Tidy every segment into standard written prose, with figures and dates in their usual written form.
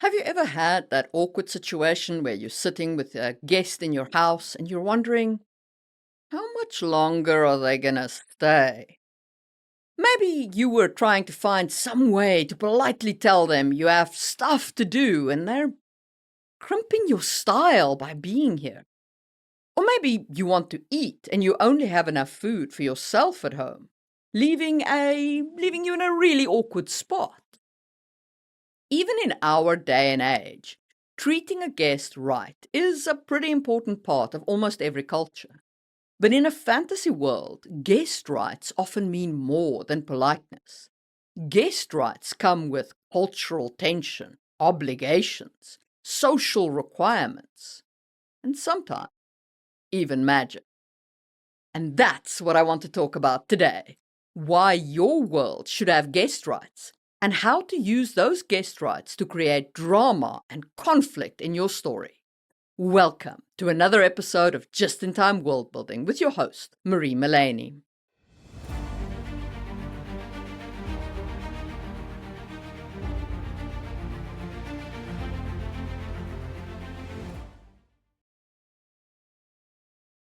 Have you ever had that awkward situation where you're sitting with a guest in your house and you're wondering, how much longer are they gonna stay? Maybe you were trying to find some way to politely tell them you have stuff to do and they're crimping your style by being here. Or maybe you want to eat and you only have enough food for yourself at home, leaving you in a really awkward spot. Even in our day and age, treating a guest right is a pretty important part of almost every culture. But in a fantasy world, guest rights often mean more than politeness. Guest rights come with cultural tension, obligations, social requirements, and sometimes even magic. And that's what I want to talk about today. Why your world should have guest rights, and how to use those guest rights to create drama and conflict in your story. Welcome to another episode of Just in Time World Building with your host, Marie Mullaney.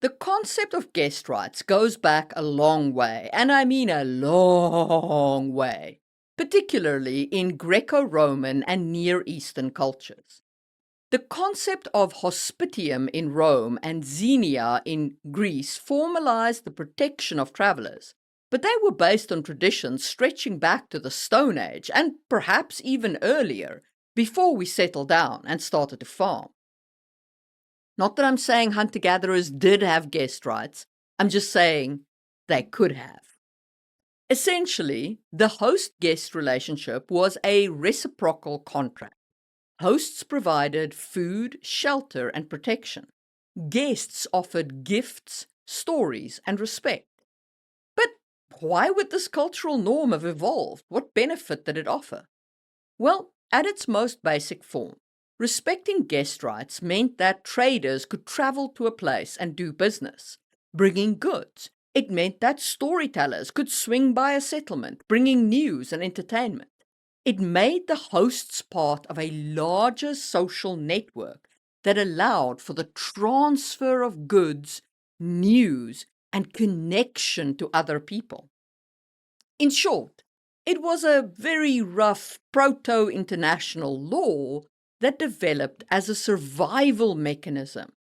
The concept of guest rights goes back a long way, and I mean a long way, particularly in Greco-Roman and Near Eastern cultures. The concept of hospitium in Rome and xenia in Greece formalized the protection of travelers, but they were based on traditions stretching back to the Stone Age and perhaps even earlier, before we settled down and started to farm. Not that I'm saying hunter-gatherers did have guest rights, I'm just saying they could have. Essentially, the host-guest relationship was a reciprocal contract. Hosts provided food, shelter, and protection. Guests offered gifts, stories, and respect. But why would this cultural norm have evolved? What benefit did it offer? Well, at its most basic form, respecting guest rights meant that traders could travel to a place and do business, bringing goods. It meant that storytellers could swing by a settlement, bringing news and entertainment. It made the hosts part of a larger social network that allowed for the transfer of goods, news, and connection to other people. In short, it was a very rough proto-international law that developed as a survival mechanism,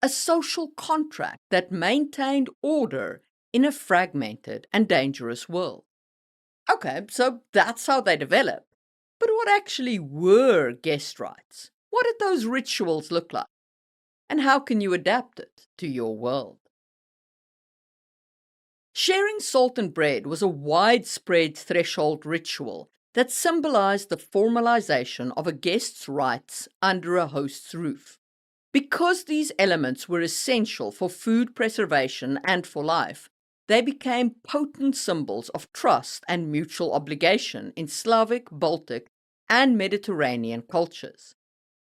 a social contract that maintained order in a fragmented and dangerous world. Okay, so that's how they developed. But what actually were guest rights? What did those rituals look like? And how can you adapt it to your world? Sharing salt and bread was a widespread threshold ritual that symbolized the formalization of a guest's rights under a host's roof. Because these elements were essential for food preservation and for life, they became potent symbols of trust and mutual obligation in Slavic, Baltic, and Mediterranean cultures.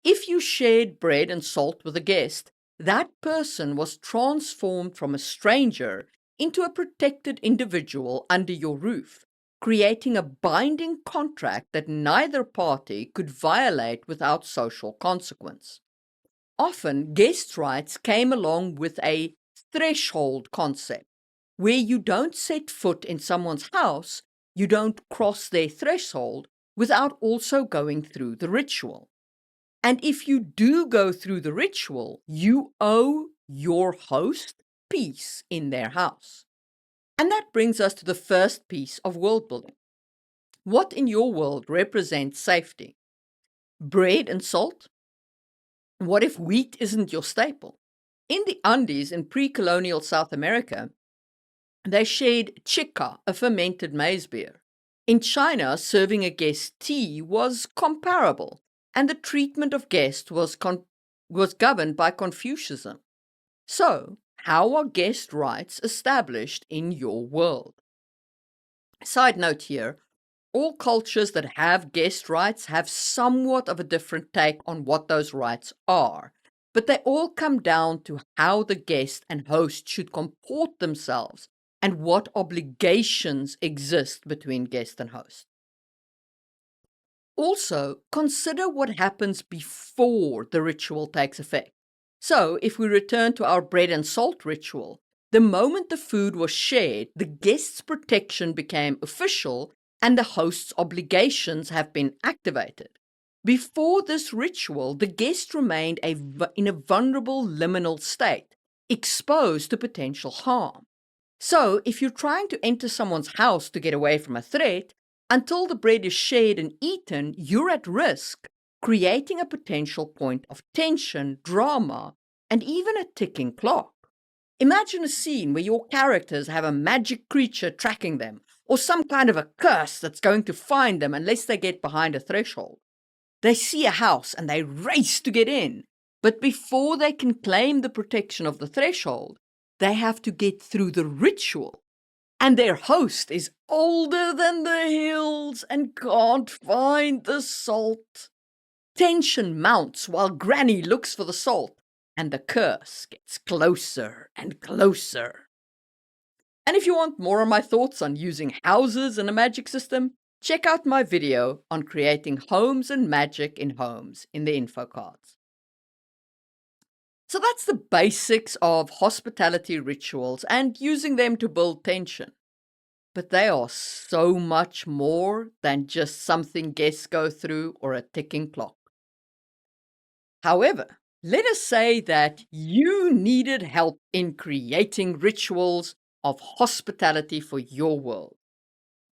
If you shared bread and salt with a guest, that person was transformed from a stranger into a protected individual under your roof, creating a binding contract that neither party could violate without social consequence. Often, guest rights came along with a threshold concept, where you don't set foot in someone's house, you don't cross their threshold without also going through the ritual. And if you do go through the ritual, you owe your host peace in their house. And that brings us to the first piece of world building. What in your world represents safety? Bread and salt? What if wheat isn't your staple? In the Andes in pre-colonial South America, they shared chica, a fermented maize beer. In China, serving a guest tea was comparable, and the treatment of guests was governed by Confucianism. So, how are guest rights established in your world? Side note here, all cultures that have guest rights have somewhat of a different take on what those rights are, but they all come down to how the guest and host should comport themselves and what obligations exist between guest and host. Also, consider what happens before the ritual takes effect. So, if we return to our bread and salt ritual, the moment the food was shared, the guest's protection became official and the host's obligations have been activated. Before this ritual, the guest remained in a vulnerable liminal state, exposed to potential harm. So, if you're trying to enter someone's house to get away from a threat, until the bread is shared and eaten, you're at risk, creating a potential point of tension, drama, and even a ticking clock. Imagine a scene where your characters have a magic creature tracking them, or some kind of a curse that's going to find them unless they get behind a threshold. They see a house and they race to get in, but before they can claim the protection of the threshold, they have to get through the ritual. And their host is older than the hills and can't find the salt. Tension mounts while Granny looks for the salt, and the curse gets closer and closer. And if you want more of my thoughts on using houses in a magic system, check out my video on creating homes and magic in homes in the info cards. So that's the basics of hospitality rituals and using them to build tension. But they are so much more than just something guests go through or a ticking clock. However, let us say that you needed help in creating rituals of hospitality for your world.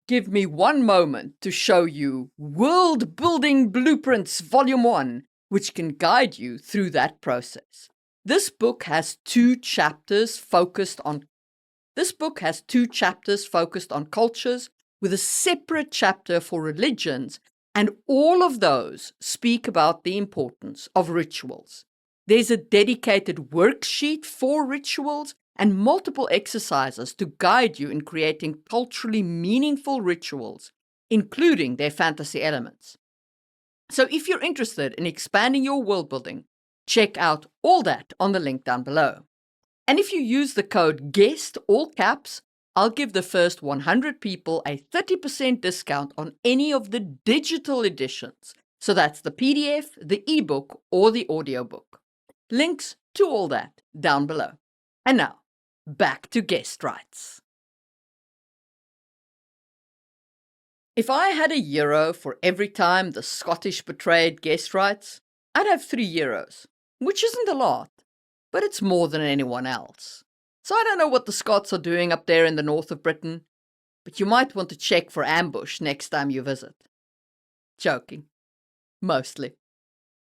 Give me one moment to show you Worldbuilding Blueprints Volume 1, which can guide you through that process. This book has two chapters focused on cultures, with a separate chapter for religions, and all of those speak about the importance of rituals. There's a dedicated worksheet for rituals and multiple exercises to guide you in creating culturally meaningful rituals, including their fantasy elements. So if you're interested in expanding your world building, check out all that on the link down below. And if you use the code GUEST, all caps, I'll give the first 100 people a 30% discount on any of the digital editions. So that's the PDF, the ebook, or the audiobook. Links to all that down below. And now, back to guest rights. If I had €1 for every time the Scottish betrayed guest rights, I'd have €3, which isn't a lot, but it's more than anyone else. So I don't know what the Scots are doing up there in the north of Britain, but you might want to check for ambush next time you visit. Joking. Mostly.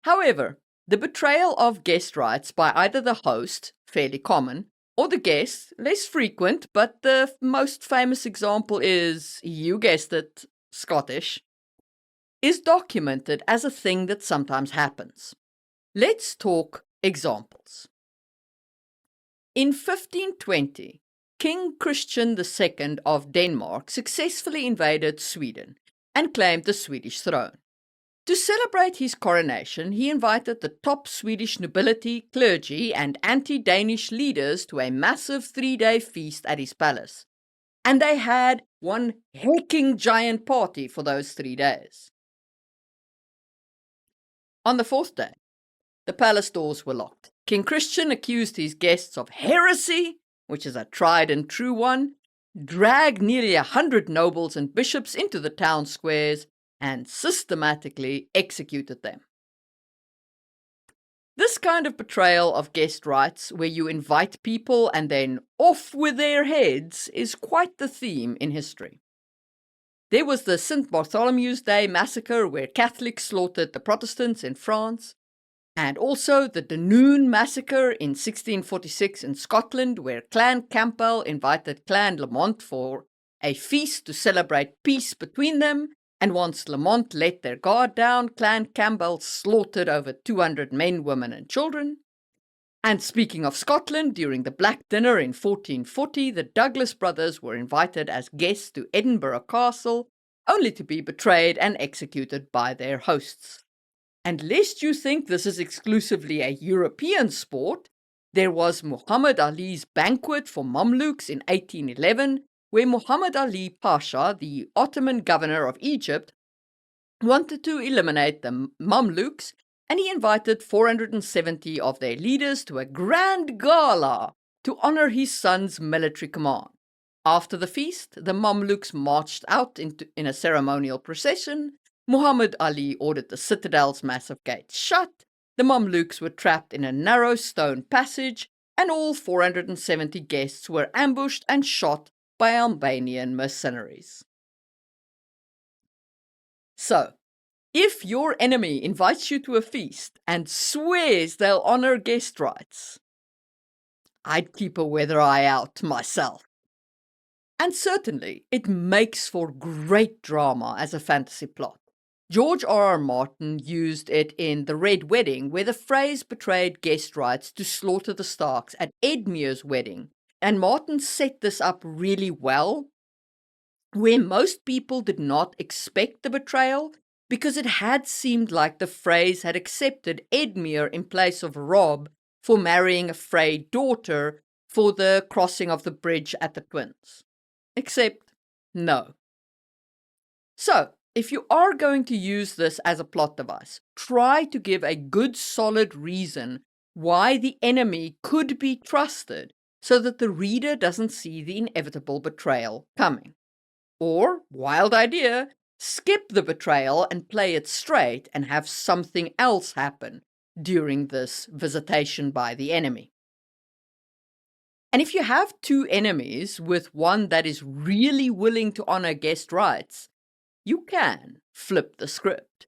However, the betrayal of guest rights by either the host, fairly common, or the guest, less frequent, but the most famous example is, you guessed it, Scottish, is documented as a thing that sometimes happens. Let's talk examples. In 1520, King Christian II of Denmark successfully invaded Sweden and claimed the Swedish throne. To celebrate his coronation, he invited the top Swedish nobility, clergy, and anti-Danish leaders to a massive 3-day feast at his palace. And they had one hecking giant party for those 3 days. On the 4th day, the palace doors were locked. King Christian accused his guests of heresy, which is a tried and true one, dragged nearly 100 nobles and bishops into the town squares, and systematically executed them. This kind of betrayal of guest rights, where you invite people and then off with their heads, is quite the theme in history. There was the St. Bartholomew's Day massacre, where Catholics slaughtered the Protestants in France, and also the Dunoon massacre in 1646 in Scotland, where Clan Campbell invited Clan Lamont for a feast to celebrate peace between them, and once Lamont let their guard down, Clan Campbell slaughtered over 200 men, women and children. And speaking of Scotland, during the Black Dinner in 1440, the Douglas brothers were invited as guests to Edinburgh Castle, only to be betrayed and executed by their hosts. And lest you think this is exclusively a European sport, there was Muhammad Ali's banquet for Mamluks in 1811, where Muhammad Ali Pasha, the Ottoman governor of Egypt, wanted to eliminate the Mamluks, and he invited 470 of their leaders to a grand gala to honor his son's military command. After the feast, the Mamluks marched out in a ceremonial procession. Muhammad Ali ordered the citadel's massive gates shut. The Mamluks were trapped in a narrow stone passage, and all 470 guests were ambushed and shot by Albanian mercenaries. So, if your enemy invites you to a feast and swears they'll honor guest rights, I'd keep a weather eye out myself. And certainly, it makes for great drama as a fantasy plot. George R.R. Martin used it in The Red Wedding, where the Freys betrayed guest rights to slaughter the Starks at Edmure's wedding. And Martin set this up really well, where most people did not expect the betrayal, because it had seemed like the Freys had accepted Edmure in place of Robb for marrying a Frey daughter for the crossing of the bridge at the Twins. Except, no. So, if you are going to use this as a plot device, try to give a good solid reason why the enemy could be trusted so that the reader doesn't see the inevitable betrayal coming. Or, wild idea, skip the betrayal and play it straight and have something else happen during this visitation by the enemy. And if you have two enemies with one that is really willing to honor guest rights, you can flip the script.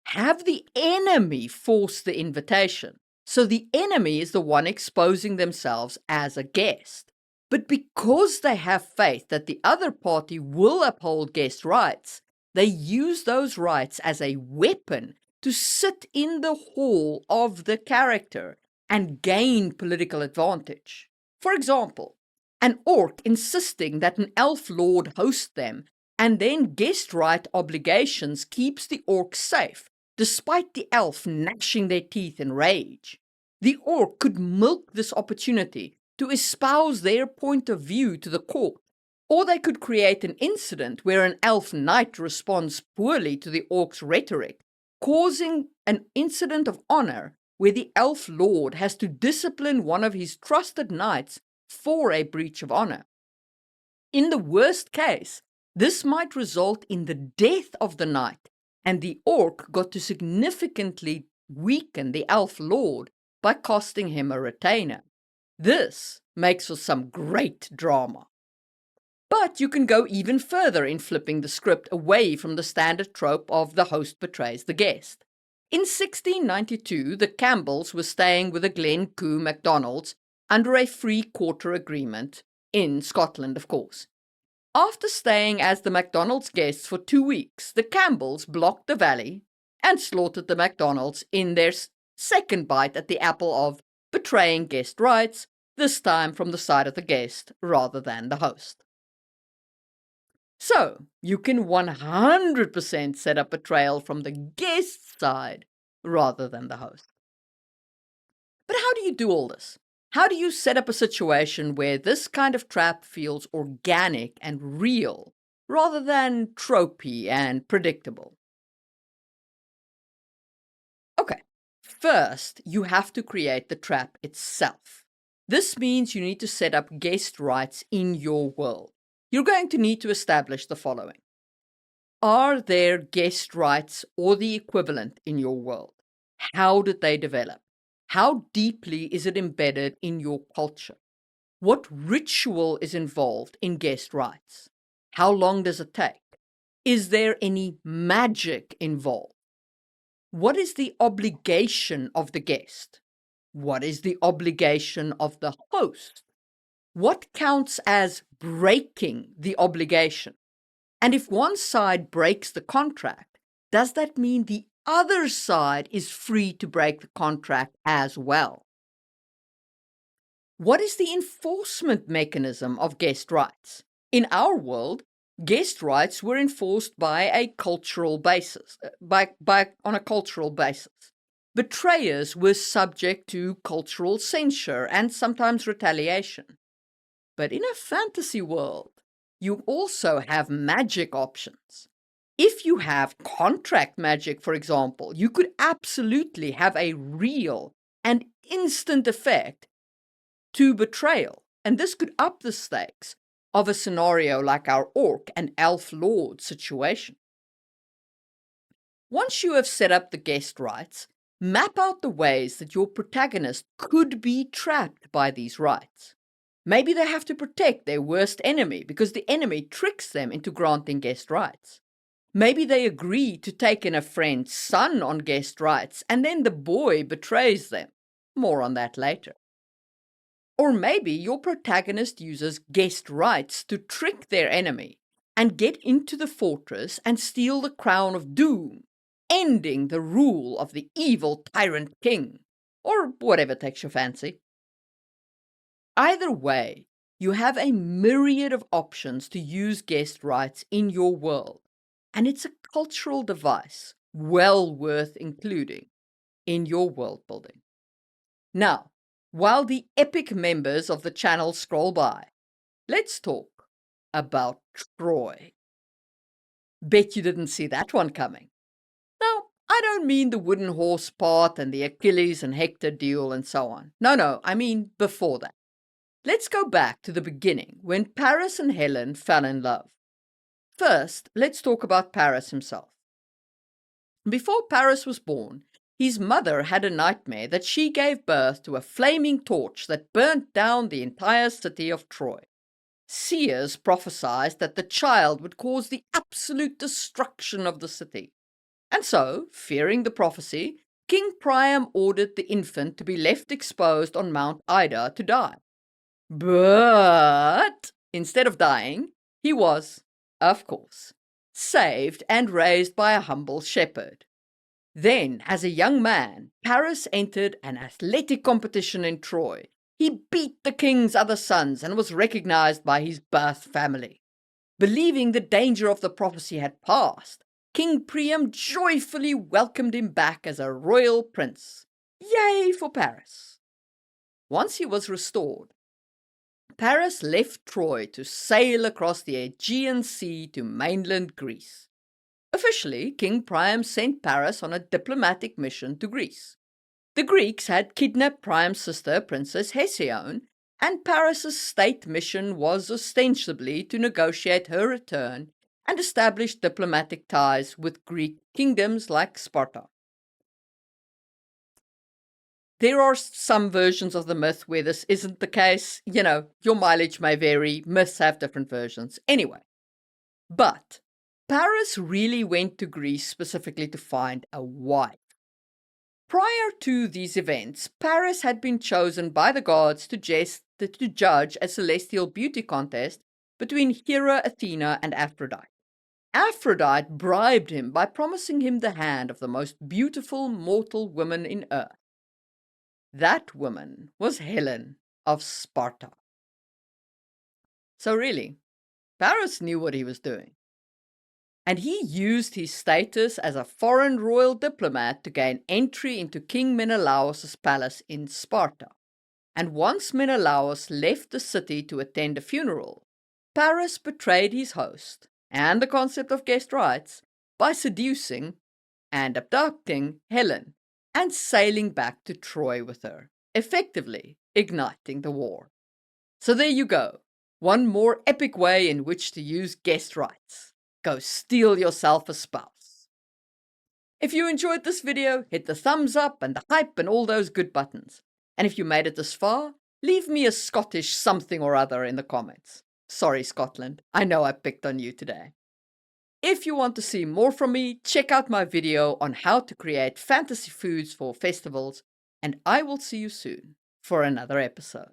Have the enemy force the invitation, so the enemy is the one exposing themselves as a guest. But because they have faith that the other party will uphold guest rights, they use those rights as a weapon to sit in the hall of the character and gain political advantage. For example, an orc insisting that an elf lord host them, and then guest right obligations keeps the orc safe, despite the elf gnashing their teeth in rage. The orc could milk this opportunity to espouse their point of view to the court, or they could create an incident where an elf knight responds poorly to the orc's rhetoric, causing an incident of honor where the elf lord has to discipline one of his trusted knights for a breach of honor. In the worst case, this might result in the death of the knight, and the orc got to significantly weaken the elf lord by costing him a retainer. This makes for some great drama. But you can go even further in flipping the script away from the standard trope of the host betrays the guest. In 1692, the Campbells were staying with the Glencoe MacDonalds under a free quarter agreement, in Scotland, of course. After staying as the MacDonalds' guests for 2 weeks, the Campbells blocked the valley and slaughtered the MacDonalds in their second bite at the apple of betraying guest rights, this time from the side of the guest rather than the host. So, you can 100% set up betrayal from the guest's side rather than the host. But how do you do all this? How do you set up a situation where this kind of trap feels organic and real rather than tropey and predictable? Okay, first, you have to create the trap itself. This means you need to set up guest rights in your world. You're going to need to establish the following. Are there guest rights or the equivalent in your world? How did they develop? How deeply is it embedded in your culture? What ritual is involved in guest rights? How long does it take? Is there any magic involved? What is the obligation of the guest? What is the obligation of the host? What counts as breaking the obligation? And if one side breaks the contract, does that mean the other side is free to break the contract as well? What is the enforcement mechanism of guest rights? In our world, guest rights were enforced by a cultural basis, on a cultural basis. Betrayers were subject to cultural censure and sometimes retaliation. But in a fantasy world, you also have magic options. If you have contract magic, for example, you could absolutely have a real and instant effect to betrayal. And this could up the stakes of a scenario like our orc and elf lord situation. Once you have set up the guest rights, map out the ways that your protagonist could be trapped by these rights. Maybe they have to protect their worst enemy because the enemy tricks them into granting guest rights. Maybe they agree to take in a friend's son on guest rights and then the boy betrays them. More on that later. Or maybe your protagonist uses guest rights to trick their enemy and get into the fortress and steal the crown of doom, ending the rule of the evil tyrant king, or whatever takes your fancy. Either way, you have a myriad of options to use guest rights in your world, and it's a cultural device well worth including in your world building. Now, while the epic members of the channel scroll by, let's talk about Troy. Bet you didn't see that one coming. Now, I don't mean the wooden horse part and the Achilles and Hector duel and so on. No, I mean before that. Let's go back to the beginning when Paris and Helen fell in love. First, let's talk about Paris himself. Before Paris was born, his mother had a nightmare that she gave birth to a flaming torch that burnt down the entire city of Troy. Seers prophesied that the child would cause the absolute destruction of the city. And so, fearing the prophecy, King Priam ordered the infant to be left exposed on Mount Ida to die. But instead of dying, he was, of course, saved and raised by a humble shepherd. Then, as a young man, Paris entered an athletic competition in Troy. He beat the king's other sons and was recognized by his birth family. Believing the danger of the prophecy had passed, King Priam joyfully welcomed him back as a royal prince. Yay for Paris! Once he was restored, Paris left Troy to sail across the Aegean Sea to mainland Greece. Officially, King Priam sent Paris on a diplomatic mission to Greece. The Greeks had kidnapped Priam's sister, Princess Hesione, and Paris's state mission was ostensibly to negotiate her return and establish diplomatic ties with Greek kingdoms like Sparta. There are some versions of the myth where this isn't the case. You know, your mileage may vary, myths have different versions. Anyway, but Paris really went to Greece specifically to find a wife. Prior to these events, Paris had been chosen by the gods to judge a celestial beauty contest between Hera, Athena, and Aphrodite. Aphrodite bribed him by promising him the hand of the most beautiful mortal woman in earth. That woman was Helen of Sparta. So really, Paris knew what he was doing. And he used his status as a foreign royal diplomat to gain entry into King Menelaus' palace in Sparta. And once Menelaus left the city to attend a funeral, Paris betrayed his host and the concept of guest rights by seducing and abducting Helen and sailing back to Troy with her, effectively igniting the war. So there you go, one more epic way in which to use guest rights. Go steal yourself a spouse. If you enjoyed this video, hit the thumbs up and the hype and all those good buttons. And if you made it this far, leave me a Scottish something or other in the comments. Sorry, Scotland, I know I picked on you today. If you want to see more from me, check out my video on how to create fantasy foods for festivals, and I will see you soon for another episode.